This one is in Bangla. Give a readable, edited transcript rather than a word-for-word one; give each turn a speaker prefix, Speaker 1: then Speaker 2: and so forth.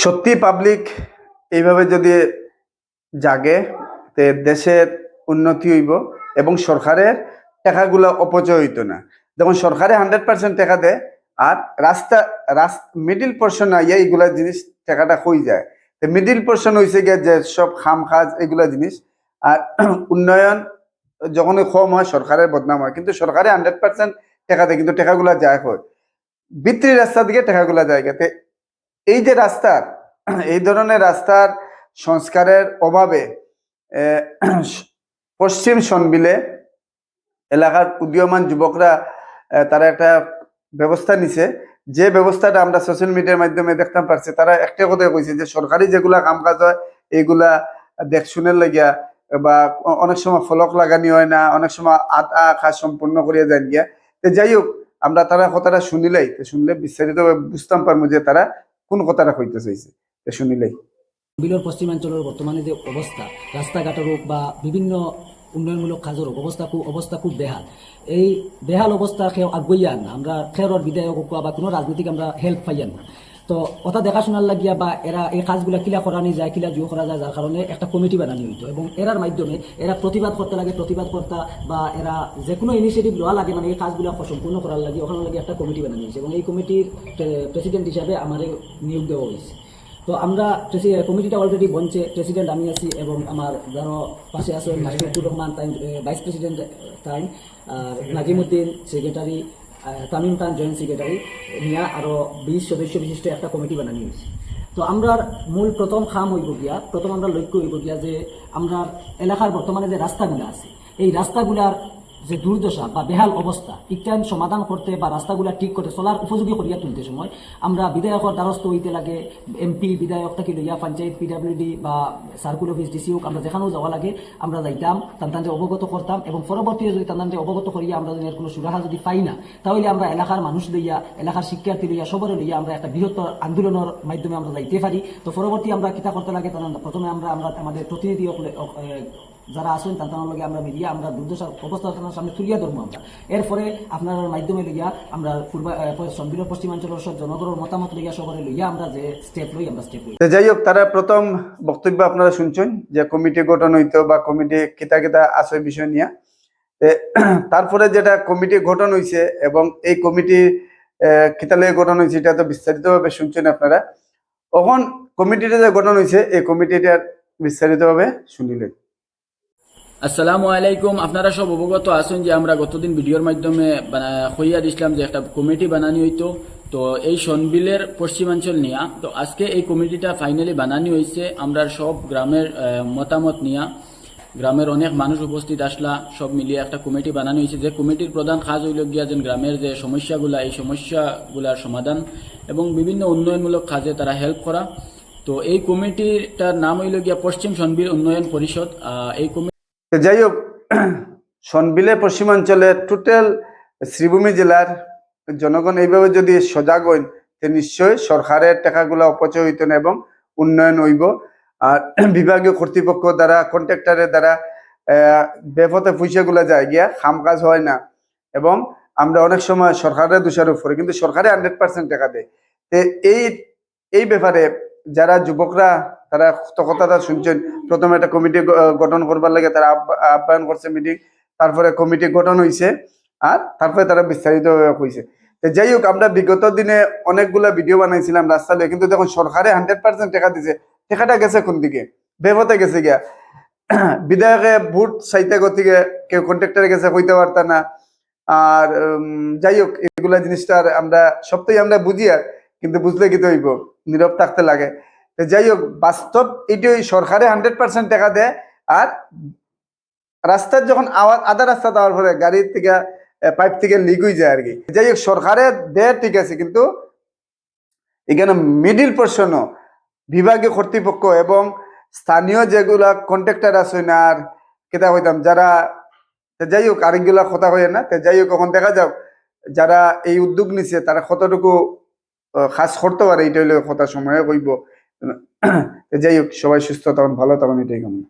Speaker 1: সত্যি পাবলিক এইভাবে যদি জাগে তে দেশের উন্নতি হইব এবং সরকারের টাকাগুলো অপচয় হইতো না। যেমন সরকারে 100% টাকা দেয় আর রাস্তা মিডিল পোর্শন আইয়া এইগুলা জিনিস টাকাটা হয়ে যায়। তো মিডিল পোর্শন হয়েছে গিয়ে যে সব খাম খাজ এগুলা জিনিস। আর উন্নয়ন যখন কম হয় সরকারের বদনাম হয়, কিন্তু সরকারে 100% টাকা দেয় কিন্তু টাকাগুলা যায় হয় ভিত্তি রাস্তার দিকে টাকাগুলা যায়। এই যে রাস্তার এই ধরনের রাস্তার সংস্কারের অভাবে পশ্চিম সনবিলে এলাকার উদীয়মান যুবকরা তারা একটা ব্যবস্থা নিছে, যে ব্যবস্থাটা আমরা সোশ্যাল মিডিয়ার মাধ্যমে দেখতে পারছি। তারা একটা কথা কইছে যে সরকারি যেগুলা কাম কাজ হয় এইগুলা দেখশুনের লাগিয়া বা অনেক সময় ফলক লাগানি হয় না, অনেক সময় আধা কাজ সম্পূর্ণ করিয়া যায় গিয়া। তো যাই হোক, আমরা তারা কথাটা শুনলে বিস্তারিত বুঝতাম পারবো যে তারা কোন কথাটা কইতে চাইছে। শুনিলেই
Speaker 2: বিলর পশ্চিমাঞ্চলের বর্তমানে যে অবস্থা, রাস্তাঘাটের হোক বা বিভিন্ন উন্নয়নমূলক কাজের অবস্থা খুব বেহাল। এই বেহাল অবস্থা কেউ আগুইয়া না, আমরা খেরর বিধায়ক হোক বা কোনো রাজনীতিক আমরা হেল্প পাইয়ান না। তো কথা দেখাশোনার লাগিয়া বা এরা এই কাজগুলা কিলা করানি যায়, কিলা জুয়ো করা যায়, যার কারণে একটা কমিটি বানানি হইতো এবং এরার মাধ্যমে এরা প্রতিবাদ করতে লাগে, প্রতিবাদ কর্তা বা এরা যে কোনো ইনিশিয়েটিভ লওয়া লাগে, মানে এই কাজগুলো সম্পূর্ণ করার লাগে ওখানে লাগে একটা কমিটি বানানি হয়েছে এবং এই কমিটির প্রেসিডেন্ট হিসাবে আমার নিয়োগ দেওয়া হয়েছে। তো আমরা কমিটিটা অলরেডি বনছে, প্রেসিডেন্ট আমি আছি এবং আমার যারা পাশে আছে মাসুদুর রহমান তাই ভাইস প্রেসিডেন্ট, তাই নাজিমুদ্দিন সেক্রেটারি, তামিম খান জয়েন্ট সেক্রেটারি নিয়ে আরও 20 সদস্য বিশিষ্ট একটা কমিটি বানানো হয়েছে। তো আমরা মূল প্রথম আমরা লক্ষ্য হইব গিয়া যে আমরা এলাকার বর্তমানে যে রাস্তাগুলো আছে এই রাস্তাগুলার যে দুর্দশা বা বেহাল অবস্থা ইত্যাদি সমাধান করতে বা রাস্তাগুলা ঠিক করতে চলার উপযোগী করিয়া তুলতে সময় আমরা বিধায়কের দ্বারস্থ হইতে লাগে। এমপি বিধায়ক থেকে লইয়া পঞ্চায়েত পিডাব্লিউডি বা সার্কুল অফিস ডিসি হোক, আমরা যেখানেও যাওয়া লাগে আমরা যাইতাম, তান্তানকে অবগত করতাম এবং পরবর্তীতে যদি তান্তানকে অবগত করিয়া আমরা যদি এর কোনো সুরাহা যদি পাই না, তাহলে আমরা এলাকার মানুষ লইয়া, এলাকার শিক্ষার্থী লইয়া, সবার লইয়া আমরা একটা বৃহত্তর আন্দোলনের মাধ্যমে আমরা যাইতে পারি। তো পরবর্তী আমরা কিতা করতে লাগে, প্রথমে আমরা আমাদের প্রতিনিধি যারা আছেন তাদের লগে আমরা মিলিয়া আমরা দুর্দশার অবস্থা সামনে তুলিয়া ধরবো। আমরা এরপরে আপনার মাধ্যমে লইয়া আমরা সংবিধান পশ্চিমাঞ্চলের সব জনগণের মতামত লইয়া সবাই লইয়া আমরা যে স্টেপ লই।
Speaker 1: যাই হোক, তারা প্রথম বক্তব্য আপনারা শুনছেন যে কমিটি গঠন হইতো বা কমিটি কিতা কিতা আছে বিষয় নিয়ে। তারপরে যেটা কমিটি গঠন হয়েছে এবং এই কমিটি কিতা লয়ে গঠন হয়েছে এটা তো বিস্তারিতভাবে শুনছেন আপনারা। তখন কমিটিটা যে গঠন হয়েছে এই কমিটিটার বিস্তারিতভাবে শুনিলেন।
Speaker 3: আসসালামু আলাইকুম। আপনারা সব অবগত আছেন যে আমরা গতদিন ভিডিওর মাধ্যমে হইয়া দিছিলাম যে একটা কমিটি বানানি হইতো। তো এই সনবিলের পশ্চিমাঞ্চল নিয়া তো আজকে এই কমিটিটা ফাইনালি বানানি হয়েছে। আমরা সব গ্রামের মতামত নিয়া, গ্রামের অনেক মানুষ উপস্থিত আসলা, সব মিলিয়ে একটা কমিটি বানানো হয়েছে। যে কমিটির প্রধান কাজ হইল গিয়া যে গ্রামের যে সমস্যাগুলা এই সমস্যাগুলার সমাধান এবং বিভিন্ন উন্নয়নমূলক কাজে তারা হেল্প করা। তো এই কমিটিটার নাম হইল গিয়া পশ্চিম সনবিল উন্নয়ন পরিষদ। এই
Speaker 1: যাই হোক, সনবিলে পশ্চিমাঞ্চলে টোটাল শ্রীভূমি জেলার জনগণ এইভাবে যদি সজাগ হইন তে নিশ্চয়ই সরকারের টাকাগুলো অপচয় হইত না এবং উন্নয়ন হইব। আর বিভাগীয় কর্তৃপক্ষ দ্বারা, কন্ট্রাক্টরের দ্বারা বেপথে পয়সাগুলো যায় গিয়া খাম কাজ হয় না এবং আমরা অনেক সময় সরকারের দোষারোপ করি, কিন্তু সরকারে 100% টাকা দেয়। এই ব্যাপারে যারা যুবকরা তারা কথাটা শুনছেন, প্রথমে একটা কমিটি গঠন করবার লাগে তারা আহ্বান করছে মিটিং, তারপরে কমিটি গঠন হয়েছে আর তারপরে তারা বিস্তারিত হয়েছে। যাই হোক, আমরা বিগত দিনে অনেকগুলা ভিডিও বানাইছিলাম রাস্তা নিয়ে, কিন্তু দেখুন সরকারে 100% টাকা দিছে, টাকাটা গেছে কোন দিকে? বেপথে গেছে গিয়া। বিধায়কে ভোট চাইতে গতিকে কেউ কন্ট্রাক্টরে গেছে কইতে পারত না। আর যাই হোক, এগুলা জিনিসটা আমরা সবটাই আমরা বুঝি, আর কিন্তু বুঝলে কি তো হইব, নীরব থাকতে লাগে। যাই হোক, বাস্তব এটাই, সরকারে 100% টাকা দেয় আর রাস্তার যখন আধা রাস্তা দেওয়ার পরে গাড়ির থেকে পাইপ থেকে লিক হয়ে যায় আর কি। যাই হোক, সরকারে দেয় ঠিক আছে, কিন্তু এখানে মিডিল পোর্শনও বিভাগীয় কর্তৃপক্ষ এবং স্থানীয় যেগুলা কন্ট্রাক্টর আছে না, আর কেটা হইতাম যারা, যাই হোক আরেকগুলা কথা হয়ে না। যাই হোক, এখন দেখা যাক যারা এই উদ্যোগ নিছে তারা কতটুকু কাজ করতে পারে, এটা হইলে কথা সময়ে কইব। যাই হোক, সবাই সুস্থ তখন ভালো তখন এটাই কামনা।